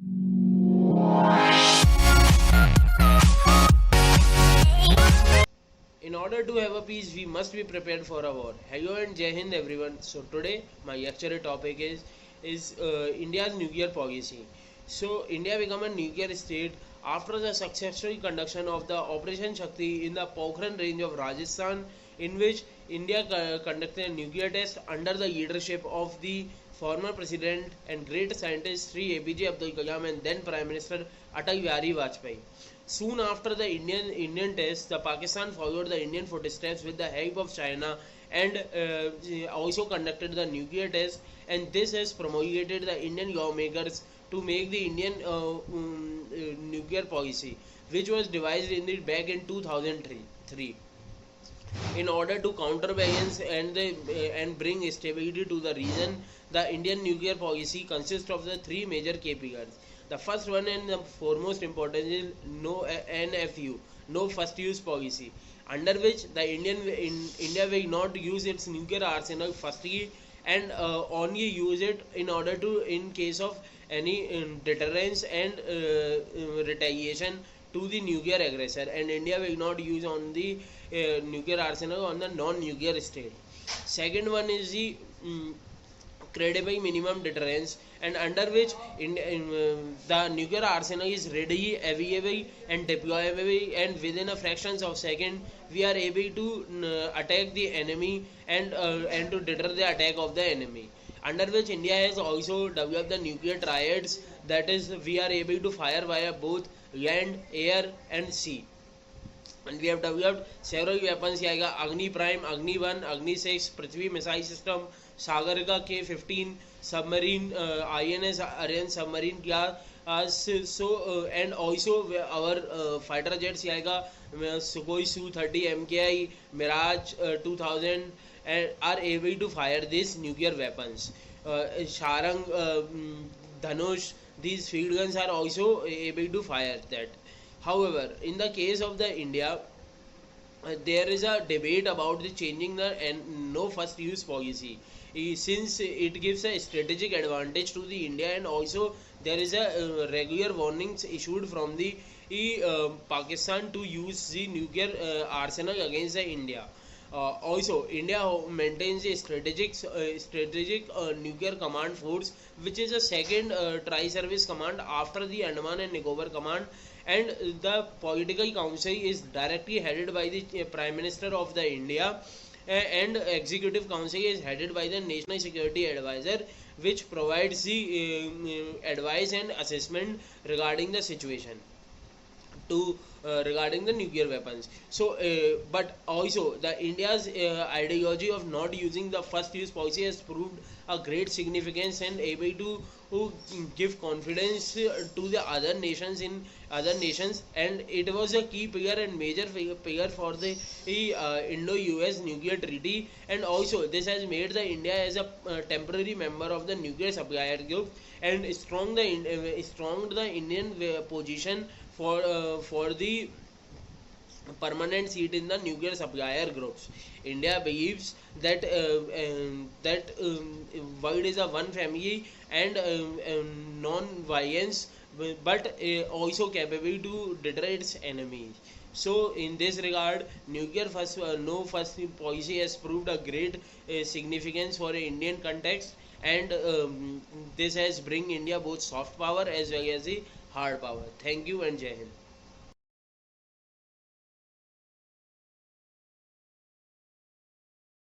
In order to have a peace, we must be prepared for a war. Hello and Jai Hind, everyone. So today, my lecture topic is India's nuclear policy. So India became a nuclear state after the successful conduction of the Operation Shakti in the Pokhran range of Rajasthan, in which India conducted a nuclear test under the leadership of the former president and great scientist Sri APJ Abdul Kalam and then Prime Minister Atal Bihari Vajpayee. Soon after the Indian test, the Pakistan followed the Indian footsteps with the help of China and also conducted the nuclear test. And this has promulgated the Indian lawmakers to make the Indian nuclear policy, which was devised back in 2003 in order to counterbalance and bring stability to the region. The Indian nuclear policy consists of the three major KPIs. The first one and the foremost important is no NFU, no first use policy, under which the India will not use its nuclear arsenal firstly and only use it in order to in case of any deterrence and retaliation to the nuclear aggressor, and India will not use on the nuclear arsenal on the non-nuclear state. Second one is the credible minimum deterrence, and under which the nuclear arsenal is readily available and deployable, and within a fractions of second we are able to attack the enemy and to deter the attack of the enemy. Under which India has also developed the nuclear triads, that is we are able to fire via both land, air and sea. And we have developed several weapons like Agni Prime, Agni 1, Agni 6, Prithvi missile system, Sagar ka K-15 submarine, INS Aryan submarine class. And also our fighter jets like Sukhoi Su-30 MKI, Mirage 2000 are able to fire these nuclear weapons. Sharang, Dhanush, these field guns are also able to fire that. However, in the case of the India, there is a debate about the changing the and no first use policy, since it gives a strategic advantage to the India, and also there is a regular warnings issued from the Pakistan to use the nuclear arsenal against the India. Also, India maintains a strategic nuclear command force, which is a second tri-service command after the Andaman and Nicobar command, and the political council is directly headed by the Prime Minister of the India, and executive council is headed by the National Security Advisor, which provides the advice and assessment regarding the situation to regarding the nuclear weapons. So but also the India's ideology of not using the first use policy has proved a great significance and able to give confidence to the other nations, and it was a key pillar and major pillar for the Indo-US nuclear treaty. And also this has made the India as a temporary member of the nuclear supplier group, and strong the Indian position for the permanent seat in the nuclear supplier groups. India believes that world is a one family and non-violence, but also capable to deter its enemies. So in this regard, nuclear first no first policy has proved a great significance for an Indian context, and this has bring India both soft power as well as the hard power. Thank you and Jai Hind.